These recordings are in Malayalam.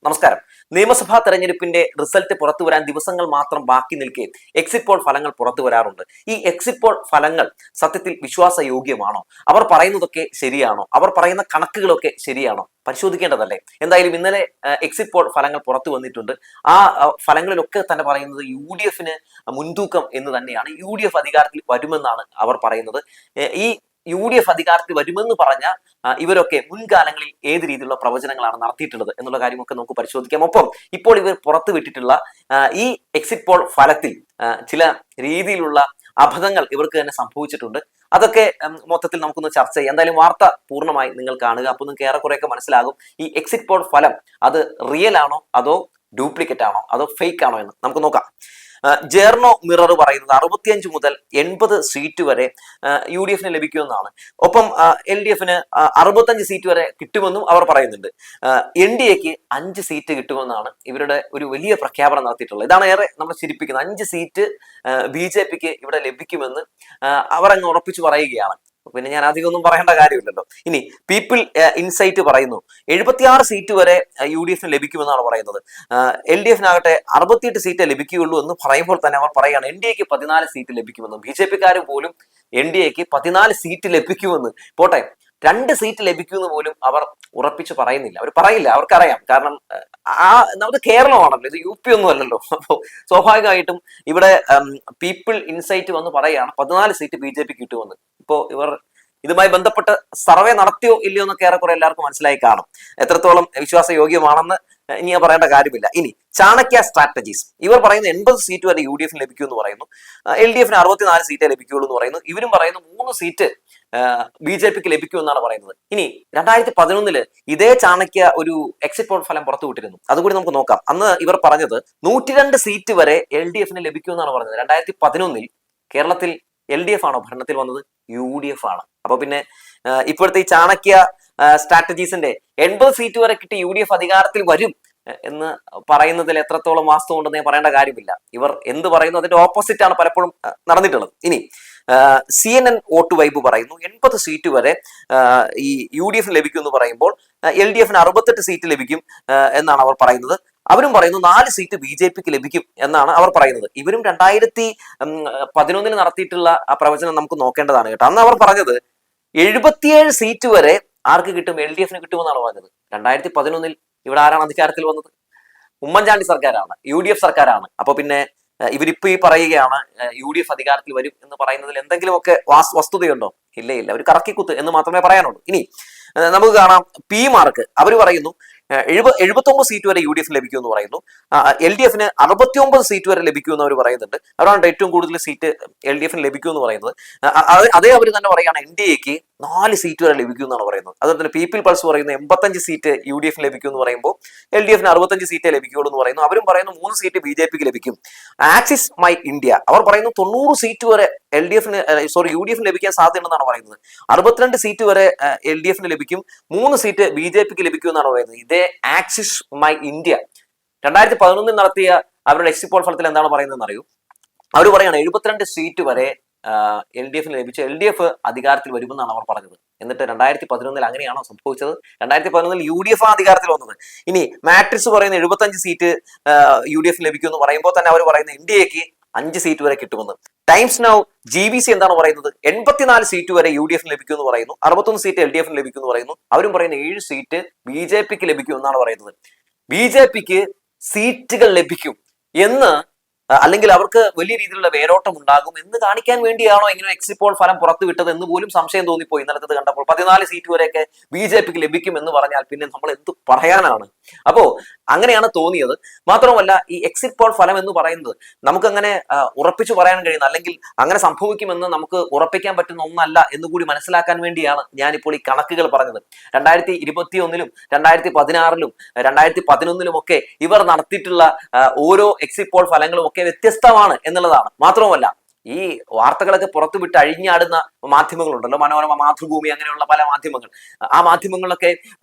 നമസ്കാരം. നിയമസഭാ തെരഞ്ഞെടുപ്പിന്റെ റിസൾട്ട് പുറത്തു വരാൻ ദിവസങ്ങൾ മാത്രം ബാക്കി നിൽക്കെ എക്സിറ്റ് പോൾ ഫലങ്ങൾ പുറത്തു വരാറുണ്ട്. ഈ എക്സിറ്റ് പോൾ ഫലങ്ങൾ സത്യത്തിൽ വിശ്വാസയോഗ്യമാണോ? അവർ പറയുന്നതൊക്കെ ശരിയാണോ? അവർ പറയുന്ന കണക്കുകളൊക്കെ ശരിയാണോ? പരിശോധിക്കേണ്ടതല്ലേ? എന്തായാലും ഇന്നലെ എക്സിറ്റ് പോൾ ഫലങ്ങൾ പുറത്തു വന്നിട്ടുണ്ട്. ആ ഫലങ്ങളിലൊക്കെ തന്നെ പറയുന്നത് UDFന് മുൻതൂക്കം എന്ന് തന്നെയാണ്. UDF അധികാരത്തിൽ വരുമെന്നാണ് അവർ പറയുന്നത്. ഈ UDF അധികാരത്തിൽ വരുമെന്ന് പറഞ്ഞ ഇവരൊക്കെ മുൻകാലങ്ങളിൽ ഏത് രീതിയിലുള്ള പ്രവചനങ്ങളാണ് നടത്തിയിട്ടുള്ളത് എന്നുള്ള കാര്യമൊക്കെ നമുക്ക് പരിശോധിക്കാം. ഒപ്പം ഇപ്പോൾ ഇവർ പുറത്തുവിട്ടിട്ടുള്ള ഈ എക്സിറ്റ് പോൾ ഫലത്തിൽ ചില രീതിയിലുള്ള അബദ്ധങ്ങൾ ഇവർക്ക് തന്നെ സംഭവിച്ചിട്ടുണ്ട്. അതൊക്കെ മൊത്തത്തിൽ നമുക്കൊന്ന് ചർച്ച ചെയ്യാം. എന്തായാലും വാർത്ത പൂർണ്ണമായി നിങ്ങൾ കാണുക. അപ്പോൾ നിങ്ങൾക്ക് ഏറെക്കുറെയൊക്കെ മനസ്സിലാകും ഈ എക്സിറ്റ് പോൾ ഫലം അത് റിയൽ ആണോ അതോ ഡ്യൂപ്ലിക്കേറ്റ് ആണോ അതോ ഫേക്ക് ആണോ എന്ന് നമുക്ക് നോക്കാം. ജേർണോ മിറർ പറയുന്നത് 65 മുതൽ 80 സീറ്റ് വരെ UDFന് ലഭിക്കുമെന്നാണ്. ഒപ്പം LDFന് 65 സീറ്റ് വരെ കിട്ടുമെന്നും അവർ പറയുന്നുണ്ട്. NDAക്ക് 5 സീറ്റ് കിട്ടുമെന്നാണ് ഇവരുടെ ഒരു വലിയ പ്രഖ്യാപനം നടത്തിയിട്ടുള്ളത്. ഇതാണ് ഏറെ നമ്മളെ ചിരിപ്പിക്കുന്നത്. 5 സീറ്റ് BJPക്ക് ഇവിടെ ലഭിക്കുമെന്ന് അവർ അങ്ങ് ഉറപ്പിച്ചു പറയുകയാണ്. പിന്നെ ഞാൻ അധികം ഒന്നും പറയേണ്ട കാര്യമില്ലല്ലോ. ഇനി പീപ്പിൾ ഇൻസൈറ്റ് പറയുന്നു 76 സീറ്റ് വരെ UDFന് ലഭിക്കുമെന്നാണ് പറയുന്നത്. LDFനാകട്ടെ 68 സീറ്റ് ലഭിക്കുകയുള്ളൂ എന്ന് പറയുമ്പോൾ തന്നെ അവർ പറയുകയാണ് NDAക്ക് 14 സീറ്റ് ലഭിക്കുമെന്ന്. BJPക്കാർ പോലും NDAക്ക് 14 സീറ്റ് ലഭിക്കുമെന്ന്. പോട്ടെ, 2 സീറ്റ് ലഭിക്കുമെന്ന് പോലും അവർ ഉറപ്പിച്ച് പറയുന്നില്ല. അവർ പറയില്ല, അവർക്കറിയാം. കാരണം നമുക്ക് കേരളമാണല്ലോ, ഇത് UP ഒന്നും അല്ലല്ലോ. അപ്പോൾ സ്വാഭാവികമായിട്ടും ഇവിടെ പീപ്പിൾ ഇൻസൈറ്റ് വന്ന് പറയുകയാണ് 14 സീറ്റ് BJPക്ക് കിട്ടുമെന്ന്. ഇപ്പോൾ ഇവർ ഇതുമായി ബന്ധപ്പെട്ട് സർവേ നടത്തിയോ ഇല്ലയോ എന്നൊക്കെ ഏറെക്കുറെ എല്ലാവർക്കും മനസ്സിലായി കാണും. എത്രത്തോളം വിശ്വാസയോഗ്യമാണെന്ന് ഇനി പറയേണ്ട കാര്യമില്ല. ഇനി ചാണക്യ സ്ട്രാറ്റജീസ് ഇവർ പറയുന്നു 80 സീറ്റ് വരെ UDFന് ലഭിക്കുമെന്ന് പറയുന്നു. LDFന് 64 സീറ്റേ ലഭിക്കുകയുള്ളൂ എന്ന് പറയുന്നു. ഇവരും പറയുന്നു 3 സീറ്റ് BJPക്ക് ലഭിക്കുമെന്നാണ് പറയുന്നത്. ഇനി 2011 ഇതേ ചാണക്യ ഒരു എക്സിറ്റ് പോൾ ഫലം പുറത്തുവിട്ടിരുന്നു. അതുകൂടി നമുക്ക് നോക്കാം. അന്ന് ഇവർ പറഞ്ഞത് 102 സീറ്റ് വരെ LDFന് ലഭിക്കുമെന്നാണ് പറഞ്ഞത്. 2011 കേരളത്തിൽ LDF ആണോ ഭരണത്തിൽ വന്നത്? UDF ആണ്. അപ്പൊ പിന്നെ ഇപ്പോഴത്തെ ഈ ചാണക്യ സ്ട്രാറ്റജീസിന്റെ 80 സീറ്റ് വരെ കിട്ടി UDF അധികാരത്തിൽ വരും എന്ന് പറയുന്നതിൽ എത്രത്തോളം വാസ്തവം ഉണ്ടെന്ന് പറയേണ്ട കാര്യമില്ല. ഇവർ എന്ത് പറയുന്നു അതിന്റെ ഓപ്പോസിറ്റ് ആണ് പലപ്പോഴും നടന്നിട്ടുള്ളത്. ഇനി CNN വോട്ട് വൈബ് പറയുന്നു 80 സീറ്റ് വരെ ഈ UDFന് ലഭിക്കും എന്ന് പറയുമ്പോൾ LDFന് 68 സീറ്റ് ലഭിക്കും എന്നാണ് അവർ പറയുന്നത്. അവരും പറയുന്നു 4 സീറ്റ് BJPക്ക് ലഭിക്കും എന്നാണ് അവർ പറയുന്നത്. ഇവരും 2011 നടത്തിയിട്ടുള്ള ആ പ്രവചനം നമുക്ക് നോക്കേണ്ടതാണ് കേട്ടോ. അന്ന് അവർ പറഞ്ഞത് 77 സീറ്റ് വരെ ആർക്ക് കിട്ടും? LDFന് കിട്ടുമെന്നാണ് പറഞ്ഞത്. 2011 ഇവിടെ ആരാണ് അധികാരത്തിൽ വന്നത്? ഉമ്മൻചാണ്ടി സർക്കാരാണ്, UDF സർക്കാരാണ്. അപ്പൊ പിന്നെ ഇവരിപ്പോ ഈ പറയുകയാണ് UDF അധികാരത്തിൽ വരും എന്ന് പറയുന്നതിൽ എന്തെങ്കിലുമൊക്കെ വസ്തുതയുണ്ടോ? ഇല്ല, അവർ കറക്കിക്കുത്ത് എന്ന് മാത്രമേ പറയാനുള്ളൂ. ഇനി നമുക്ക് കാണാം P മാർക്ക്. അവർ പറയുന്നു 79 സീറ്റ് വരെ UDF ലഭിക്കും എന്ന് പറയുന്നു. LDFന് 69 സീറ്റ് വരെ ലഭിക്കുമെന്ന് അവർ പറയുന്നുണ്ട്. അവരാണ് ഏറ്റവും കൂടുതൽ സീറ്റ് LDFന് ലഭിക്കും എന്ന് പറയുന്നത്. അതേ അവർ തന്നെ പറയുകയാണ് NDAക്ക് 4 സീറ്റ് വരെ ലഭിക്കും എന്നാണ് പറയുന്നത്. അതുപോലെ തന്നെ പീപ്പിൾ പൾസ് പറയുന്നു 85 സീറ്റ് UDFന് ലഭിക്കും എന്ന് പറയുമ്പോൾ LDFന് 65 സീറ്റേ ലഭിക്കുകയുള്ളൂ എന്ന് പറയുന്നു. അവരും പറയുന്നു 3 സീറ്റ് BJPക്ക് ലഭിക്കും. ആക്സിസ് മൈ ഇന്ത്യ അവർ പറയുന്നു 90 സീറ്റ് വരെ UDFന് ലഭിക്കാൻ സാധ്യതയുണ്ടെന്നാണ് പറയുന്നത്. 62 സീറ്റ് വരെ LDFന് ലഭിക്കും, 3 സീറ്റ് BJPക്ക് ലഭിക്കും എന്നാണ് പറയുന്നത്. ഇതേ ആക്സിസ് മൈ ഇന്ത്യ 2011 നടത്തിയ അവരുടെ എക്സിറ്റ് പോൾ ഫലത്തിൽ എന്താണ് പറയുന്നതെന്ന് അറിയൂ. അവർ പറയാണ് 72 സീറ്റ് വരെ LDFന് ലഭിച്ച LDF അധികാരത്തിൽ വരുമെന്നാണ് അവർ പറഞ്ഞത്. എന്നിട്ട് 2011 അങ്ങനെയാണോ സംഭവിച്ചത്? 2011 UDF അധികാരത്തിൽ വന്നത്. ഇനി മാട്രിക്സ് പറയുന്ന 75 സീറ്റ് UDF ലഭിക്കുമെന്ന് പറയുമ്പോൾ തന്നെ അവർ പറയുന്ന NDAക്ക് 5 സീറ്റ് വരെ കിട്ടുമെന്ന്. ടൈംസ് നൗ GBC എന്താണ് പറയുന്നത്? 84 സീറ്റ് വരെ UDFന് ലഭിക്കുമെന്ന് പറയുന്നു. 61 സീറ്റ് LDFന് ലഭിക്കുമെന്ന് പറയുന്നു. അവരും പറയുന്ന 7 സീറ്റ് BJPക്ക് ലഭിക്കും എന്നാണ് പറയുന്നത്. BJPക്ക് സീറ്റുകൾ ലഭിക്കും എന്ന് അല്ലെങ്കിൽ അവർക്ക് വലിയ രീതിയിലുള്ള വേരോട്ടം ഉണ്ടാകും എന്ന് കാണിക്കാൻ വേണ്ടിയാണോ ഇങ്ങനെ എക്സിറ്റ് പോൾ ഫലം പുറത്തുവിട്ടത് എന്ന് പോലും സംശയം തോന്നിപ്പോയി ഇന്നലത്തത് കണ്ടപ്പോൾ. 14 സീറ്റ് വരെയൊക്കെ BJPക്ക് ലഭിക്കും എന്ന് പറഞ്ഞാൽ പിന്നെ നമ്മൾ എന്ത് പറയാനാണ്? അപ്പോ അങ്ങനെയാണ് തോന്നിയത്. മാത്രമല്ല ഈ എക്സിറ്റ് പോൾ ഫലം എന്ന് പറയുന്നത് നമുക്കങ്ങനെ ഉറപ്പിച്ചു പറയാൻ കഴിയുന്ന അല്ലെങ്കിൽ അങ്ങനെ സംഭവിക്കുമെന്ന് നമുക്ക് ഉറപ്പിക്കാൻ പറ്റുന്ന ഒന്നല്ല എന്നുകൂടി മനസ്സിലാക്കാൻ വേണ്ടിയാണ് ഞാനിപ്പോൾ ഈ കണക്കുകൾ പറഞ്ഞത്. 2021 2016 2011 ഒക്കെ ഇവർ നടത്തിയിട്ടുള്ള ഓരോ എക്സിറ്റ് പോൾ ഫലങ്ങളും ഒക്കെ വ്യത്യസ്തമാണ് എന്നുള്ളതാണ്. മാത്രവുമല്ല ഈ വാർത്തകളൊക്കെ പുറത്തുവിട്ട് അഴിഞ്ഞാടുന്ന മാധ്യമങ്ങളുണ്ടല്ലോ, മനോരമ, മാതൃഭൂമി, അങ്ങനെയുള്ള പല മാധ്യമങ്ങൾ. ആ മാധ്യമങ്ങളിലൊക്കെ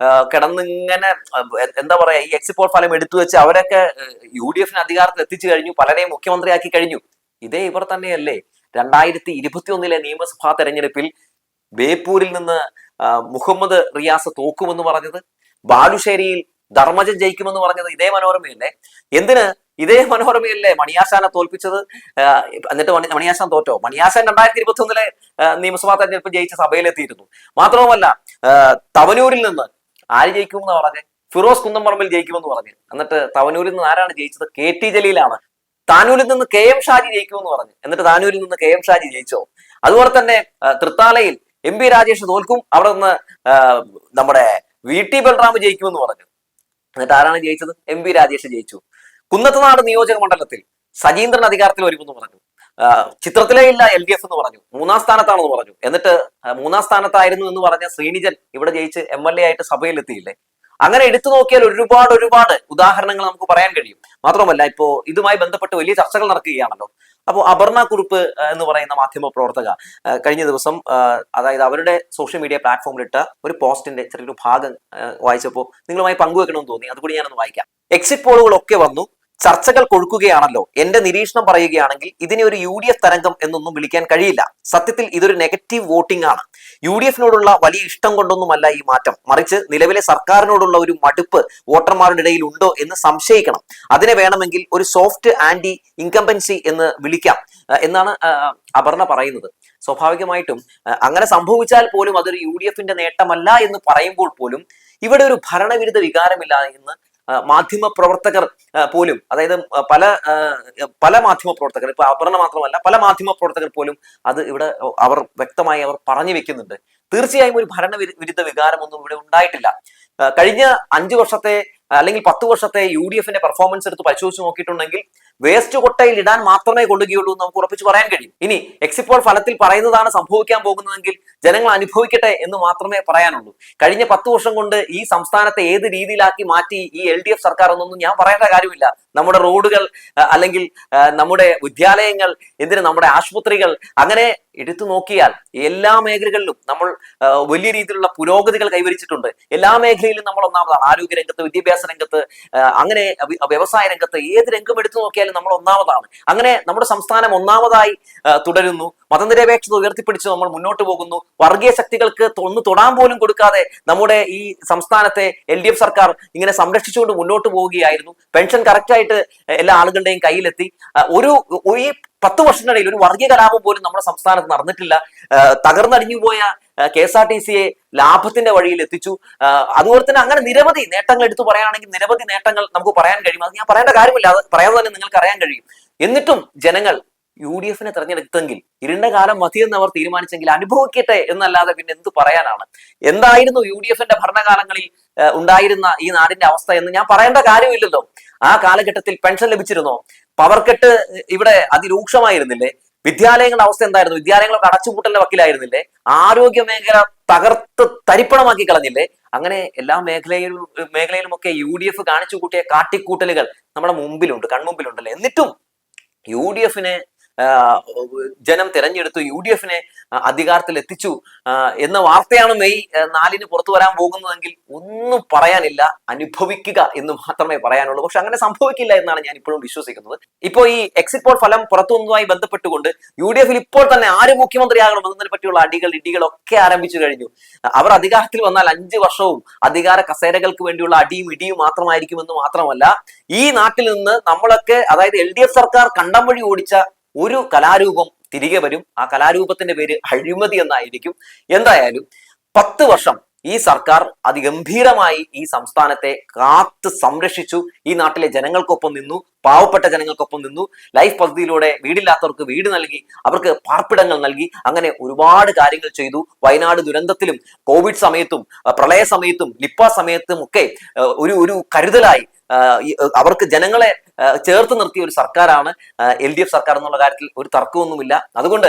കിടന്നിങ്ങനെ എന്താ പറയാ ഈ എക്സിറ്റ് പോൾ ഫലം എടുത്തു വെച്ച് അവരൊക്കെ UDFന് അധികാരത്തിൽ എത്തിച്ചു കഴിഞ്ഞു, പലരെയും മുഖ്യമന്ത്രിയാക്കി കഴിഞ്ഞു. ഇതേ ഇവർ തന്നെയല്ലേ 2021 നിയമസഭാ തെരഞ്ഞെടുപ്പിൽ ബേപ്പൂരിൽ നിന്ന് മുഹമ്മദ് റിയാസ് തോക്കുമെന്ന് പറഞ്ഞത്? ബാലുശ്ശേരിയിൽ ധർമ്മജൻ ജയിക്കുമെന്ന് പറഞ്ഞത് ഇതേ മനോരമയല്ലേ? എന്തിന് ഇതേ മനോരമയല്ലേ മണിയാശാനെ തോൽപ്പിച്ചത്? എന്നിട്ട് മണിയാശാൻ തോറ്റോ? മണിയാശാൻ 2021 നിയമസഭാ തെരഞ്ഞെടുപ്പ് ജയിച്ച സഭയിലെത്തിയിരുന്നു. മാത്രവുമല്ല തവനൂരിൽ നിന്ന് ആര് ജയിക്കുമെന്ന് പറഞ്ഞ് ഫിറോസ് കുന്നംപറമ്പിൽ ജയിക്കുമെന്ന് പറഞ്ഞ്, എന്നിട്ട് തവനൂരിൽ നിന്ന് ആരാണ് ജയിച്ചത്? KT ജലീലാണ്. താനൂരിൽ നിന്ന് KM ഷാജി ജയിക്കുമെന്ന് പറഞ്ഞു, എന്നിട്ട് താനൂരിൽ നിന്ന് KM ഷാജി ജയിച്ചോ? അതുപോലെ തന്നെ തൃത്താലയിൽ MP രാജേഷ് തോൽക്കും, അവിടെ നിന്ന് നമ്മുടെ VT ബൽറാം ജയിക്കുമെന്ന് പറഞ്ഞു, എന്നിട്ട് ആരാണ് ജയിച്ചത്? MP രാജേഷ് ജയിച്ചു. കുന്നത്തുനാട് നിയോജക മണ്ഡലത്തിൽ സജീന്ദ്രൻ അധികാരത്തിൽ വരുമെന്ന് പറഞ്ഞു, ചിത്രത്തിലേ ഇല്ല LDF എന്ന് പറഞ്ഞു, 3-ാം സ്ഥാനത്താണെന്ന് പറഞ്ഞു, എന്നിട്ട് 3-ാം സ്ഥാനത്തായിരുന്നു എന്ന് പറഞ്ഞ ശ്രീനിജൻ ഇവിടെ ജയിച്ച് MLA ആയിട്ട് സഭയിലെത്തിയില്ലേ? അങ്ങനെ എടുത്തു നോക്കിയാൽ ഒരുപാട് ഉദാഹരണങ്ങൾ നമുക്ക് പറയാൻ കഴിയും. മാത്രമല്ല ഇപ്പോ ഇതുമായി ബന്ധപ്പെട്ട് വലിയ ചർച്ചകൾ നടക്കുകയാണല്ലോ. അപ്പോൾ അപർണ കുറുപ്പ് എന്ന് പറയുന്ന മാധ്യമ പ്രവർത്തക കഴിഞ്ഞ ദിവസം അതായത് അവരുടെ സോഷ്യൽ മീഡിയ പ്ലാറ്റ്ഫോമിലിട്ട ഒരു പോസ്റ്റിന്റെ ചെറിയൊരു ഭാഗം വായിച്ചപ്പോൾ നിങ്ങളുമായി പങ്കുവെക്കണമെന്ന് തോന്നി. അതുകൂടി ഞാനൊന്ന് വായിക്കാം. എക്സിറ്റ് പോളുകളൊക്കെ വന്നു, ചർച്ചകൾ കൊഴുക്കുകയാണല്ലോ. എന്റെ നിരീക്ഷണം പറയുകയാണെങ്കിൽ ഇതിനെ ഒരു UDF തരംഗം എന്നൊന്നും വിളിക്കാൻ കഴിയില്ല. സത്യത്തിൽ ഇതൊരു നെഗറ്റീവ് വോട്ടിംഗ് ആണ്. UDFിനോടുള്ള വലിയ ഇഷ്ടം കൊണ്ടൊന്നുമല്ല ഈ മാറ്റം, മറിച്ച് നിലവിലെ സർക്കാരിനോടുള്ള ഒരു മടുപ്പ് വോട്ടർമാരുടെ ഇടയിൽ ഉണ്ടോ എന്ന് സംശയിക്കണം. അതിനെ വേണമെങ്കിൽ ഒരു സോഫ്റ്റ് ആന്റി ഇൻകംബൻസി എന്ന് വിളിക്കാം എന്നാണ് അപർണ പറയുന്നത്. സ്വാഭാവികമായിട്ടും അങ്ങനെ സംഭവിച്ചാൽ പോലും അതൊരു UDFിന്റെ നേട്ടമല്ല എന്ന് പറയുമ്പോൾ പോലും ഇവിടെ ഒരു ഭരണവിരുദ്ധ വികാരമില്ല എന്ന് മാധ്യമ പ്രവർത്തകർ പോലും, അതായത് പല മാധ്യമ പ്രവർത്തകർ, ഇപ്പൊ അപർണ മാത്രമല്ല പല മാധ്യമ പ്രവർത്തകർ പോലും അത് ഇവിടെ വ്യക്തമായി പറഞ്ഞു വെക്കുന്നുണ്ട്. തീർച്ചയായും ഒരു ഭരണവിരുദ്ധ വികാരമൊന്നും ഇവിടെ ഉണ്ടായിട്ടില്ല. കഴിഞ്ഞ 5 വർഷത്തെ അല്ലെങ്കിൽ 10 വർഷത്തെ UDFിന്റെ പെർഫോമൻസ് എടുത്ത് പരിശോധിച്ച് നോക്കിയിട്ടുണ്ടെങ്കിൽ വേസ്റ്റ് കൊട്ടയിൽ ഇടാൻ മാത്രമേ കൊള്ളുകയുള്ളൂ എന്ന് നമുക്ക് ഉറപ്പിച്ച് പറയാൻ കഴിയും. ഇനി എക്സിറ്റ് പോൾ ഫലത്തിൽ പറയുന്നതാണ് സംഭവിക്കാൻ പോകുന്നതെങ്കിൽ ജനങ്ങൾ അനുഭവിക്കട്ടെ എന്ന് മാത്രമേ പറയാനുള്ളൂ. കഴിഞ്ഞ 10 വർഷം കൊണ്ട് ഈ സംസ്ഥാനത്തെ ഏത് രീതിയിലാക്കി മാറ്റി ഈ LDF സർക്കാർ എന്നൊന്നും ഞാൻ പറയേണ്ട കാര്യമില്ല. നമ്മുടെ റോഡുകൾ അല്ലെങ്കിൽ നമ്മുടെ വിദ്യാലയങ്ങൾ, നമ്മുടെ ആശുപത്രികൾ, അങ്ങനെ എടുത്തു നോക്കിയാൽ എല്ലാ മേഖലകളിലും നമ്മൾ വലിയ രീതിയിലുള്ള പുരോഗതികൾ കൈവരിച്ചിട്ടുണ്ട്. എല്ലാ മേഖലയിലും നമ്മൾ ഒന്നാമതാണ്. ആരോഗ്യ രംഗത്ത്, വിദ്യാഭ്യാസ രംഗത്ത്, അങ്ങനെ വ്യവസായ രംഗത്ത്, ഏത് രംഗം എടുത്തു നോക്കിയാലും നമ്മൾ ഒന്നാമതാണ്. അങ്ങനെ നമ്മുടെ സംസ്ഥാനം ഒന്നാമതായി തുടരുന്നു. മതനിരപേക്ഷത ഉയർത്തിപ്പിടിച്ച് നമ്മൾ മുന്നോട്ട് പോകുന്നു. വർഗീയ ശക്തികൾക്ക് ഒന്ന് തൊടാൻ പോലും കൊടുക്കാതെ നമ്മുടെ ഈ സംസ്ഥാനത്തെ LDF സർക്കാർ ഇങ്ങനെ സംരക്ഷിച്ചുകൊണ്ട് മുന്നോട്ട് പോവുകയായിരുന്നു. പെൻഷൻ കറക്റ്റായിട്ട് എല്ലാ ആളുകളുടെയും കയ്യിലെത്തി. ഈ 10 വർഷത്തിനിടയിൽ ഒരു വർഗീയ കലാപം പോലും നമ്മുടെ സംസ്ഥാനത്ത് നടന്നിട്ടില്ല. തകർന്നടിഞ്ഞു പോയ KSRTCയെ ലാഭത്തിന്റെ വഴിയിൽ എത്തിച്ചു. അതുപോലെ തന്നെ അങ്ങനെ നിരവധി നേട്ടങ്ങൾ എടുത്തു പറയാനാണെങ്കിൽ നിരവധി നേട്ടങ്ങൾ നമുക്ക് പറയാൻ കഴിയും. അത് ഞാൻ പറയേണ്ട കാര്യമില്ല, അത് പറയാതെ തന്നെ നിങ്ങൾക്ക് അറിയാൻ കഴിയും. എന്നിട്ടും ജനങ്ങൾ UDFിനെ തെരഞ്ഞെടുത്തെങ്കിൽ, ഇരുണ്ട കാലം മതിയെന്ന് അവർ തീരുമാനിച്ചെങ്കിൽ അനുഭവിക്കട്ടെ എന്നല്ലാതെ പിന്നെ എന്ത് പറയാനാണ്? എന്തായിരുന്നു UDFിന്റെ ഭരണകാലങ്ങളിൽ ഉണ്ടായിരുന്ന ഈ നാടിന്റെ അവസ്ഥ എന്ന് ഞാൻ പറയേണ്ട കാര്യമില്ലല്ലോ. ആ കാലഘട്ടത്തിൽ പെൻഷൻ ലഭിച്ചിരുന്നോ? പവർ കട്ട് ഇവിടെ അതിരൂക്ഷമായിരുന്നില്ലേ? വിദ്യാലയങ്ങളുടെ അവസ്ഥ എന്തായിരുന്നു? വിദ്യാലയങ്ങളൊക്കെ അടച്ചുപൂട്ടലിന്റെ വക്കിലായിരുന്നില്ലേ? ആരോഗ്യ മേഖല തകർത്ത് തരിപ്പണമാക്കി കളഞ്ഞില്ലേ? അങ്ങനെ എല്ലാ മേഖലയിലുമൊക്കെ UDF കാണിച്ചു കൂട്ടിയ കാട്ടിക്കൂട്ടലുകൾ നമ്മുടെ മുമ്പിലുണ്ട്, കൺമുമ്പിലുണ്ടല്ലേ. എന്നിട്ടും UDFിനെ ജനം തെരഞ്ഞെടുത്തു, UDFിനെ അധികാരത്തിൽ എത്തിച്ചു എന്ന വാർത്തയാണ് മെയ് 4 പുറത്തു വരാൻ പോകുന്നതെങ്കിൽ ഒന്നും പറയാനില്ല, അനുഭവിക്കുക എന്ന് മാത്രമേ പറയാനുള്ളൂ. പക്ഷെ അങ്ങനെ സംഭവിക്കില്ല എന്നാണ് ഞാൻ ഇപ്പോഴും വിശ്വസിക്കുന്നത്. ഇപ്പോ ഈ എക്സിറ്റ് പോൾ ഫലം പുറത്തു വന്നതുമായി ബന്ധപ്പെട്ടുകൊണ്ട് UDFിൽ ഇപ്പോൾ തന്നെ ആര് മുഖ്യമന്ത്രിയാകണം എന്നതിനെ പറ്റിയുള്ള ഇടികളൊക്കെ ആരംഭിച്ചു കഴിഞ്ഞു. അവർ അധികാരത്തിൽ വന്നാൽ 5 വർഷവും അധികാര കസേരകൾക്ക് വേണ്ടിയുള്ള അടിയും ഇടിയും മാത്രമായിരിക്കുമെന്ന് മാത്രമല്ല, ഈ നാട്ടിൽ നിന്ന് നമ്മളൊക്കെ, അതായത് LDF സർക്കാർ കണ്ടം വഴി ഓടിച്ച ഒരു കലാരൂപം തിരികെ വരും. ആ കലാരൂപത്തിന്റെ പേര് അഴിമതി എന്നായിരിക്കും. എന്തായാലും 10 വർഷം ഈ സർക്കാർ അതിഗംഭീരമായി ഈ സംസ്ഥാനത്തെ കാത്ത് സംരക്ഷിച്ചു. ഈ നാട്ടിലെ ജനങ്ങൾക്കൊപ്പം നിന്നു, പാവപ്പെട്ട ജനങ്ങൾക്കൊപ്പം നിന്നു. ലൈഫ് പദ്ധതിയിലൂടെ വീടില്ലാത്തവർക്ക് വീട് നൽകി, അവർക്ക് പാർപ്പിടങ്ങൾ നൽകി, അങ്ങനെ ഒരുപാട് കാര്യങ്ങൾ ചെയ്തു. വയനാട് ദുരന്തത്തിലും കോവിഡ് സമയത്തും പ്രളയ സമയത്തും നിപ്പ സമയത്തും ഒക്കെ ഒരു കരുതലായി അവർക്ക് ജനങ്ങളെ ചേർത്ത് നിർത്തിയ ഒരു സർക്കാരാണ് LDF സർക്കാർ എന്നുള്ള കാര്യത്തിൽ ഒരു തർക്കമൊന്നുമില്ല. അതുകൊണ്ട്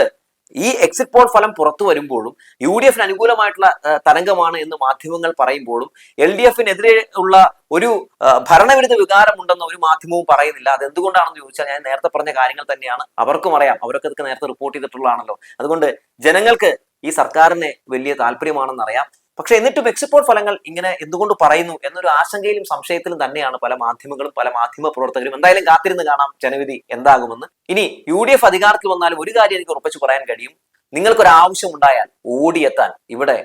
ഈ എക്സിറ്റ് പോൾ ഫലം പുറത്തു വരുമ്പോഴും UDFിന് അനുകൂലമായിട്ടുള്ള തരംഗമാണ് എന്ന് മാധ്യമങ്ങൾ പറയുമ്പോഴും LDFിനെതിരെ ഉള്ള ഒരു ഭരണവിരുദ്ധ വികാരമുണ്ടെന്ന് ഒരു മാധ്യമവും പറയുന്നില്ല. അത് എന്തുകൊണ്ടാണെന്ന് ചോദിച്ചാൽ ഞാൻ നേരത്തെ പറഞ്ഞ കാര്യങ്ങൾ തന്നെയാണ്. അവർക്കും അറിയാം, അവരൊക്കെ ഇതൊക്കെ നേരത്തെ റിപ്പോർട്ട് ചെയ്തിട്ടുള്ളതാണല്ലോ. അതുകൊണ്ട് ജനങ്ങൾക്ക് ഈ സർക്കാരിനെ വലിയ താല്പര്യമാണെന്നറിയാം. പക്ഷെ എന്നിട്ടും എക്സിറ്റ് പോൾ ഫലങ്ങൾ ഇങ്ങനെ എന്തുകൊണ്ട് പറയുന്നു എന്നൊരു ആശങ്കയിലും സംശയത്തിലും തന്നെയാണ് പല മാധ്യമങ്ങളും പല മാധ്യമ പ്രവർത്തകരും. എന്തായാലും കാത്തിരുന്ന് കാണാം ജനവിധി എന്താകുമെന്ന്. ഇനി UDF അധികാരത്തിൽ വന്നാലും ഒരു കാര്യം എനിക്ക് ഉറപ്പിച്ചു പറയാൻ കഴിയും, നിങ്ങൾക്കൊരാവശ്യം ഉണ്ടായാൽ ഓടിയെത്താൻ ഇവിടെ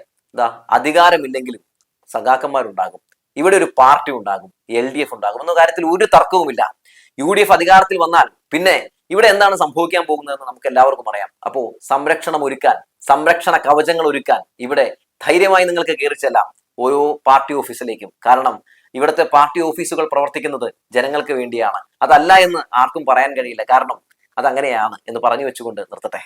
അധികാരമില്ലെങ്കിലും സഖാക്കന്മാരുണ്ടാകും. ഇവിടെ ഒരു പാർട്ടി ഉണ്ടാകും, LDF ഉണ്ടാകും എന്ന കാര്യത്തിൽ ഒരു തർക്കവുമില്ല. UDF അധികാരത്തിൽ വന്നാൽ പിന്നെ ഇവിടെ എന്താണ് സംഭവിക്കാൻ പോകുന്നതെന്ന് നമുക്ക് എല്ലാവർക്കും അറിയാം. അപ്പോ സംരക്ഷണം ഒരുക്കാൻ, സംരക്ഷണ കവചങ്ങൾ ഒരുക്കാൻ ഇവിടെ ധൈര്യമായി നിങ്ങൾക്ക് കയറി ചെല്ലാം ഓരോ പാർട്ടി ഓഫീസിലേക്കും. കാരണം ഇവിടുത്തെ പാർട്ടി ഓഫീസുകൾ പ്രവർത്തിക്കുന്നത് ജനങ്ങൾക്ക് വേണ്ടിയാണ്. അതല്ല എന്ന് ആർക്കും പറയാൻ കഴിയില്ല. കാരണം അതങ്ങനെയാണ് എന്ന് പറഞ്ഞു വെച്ചുകൊണ്ട് നിർത്തട്ടെ.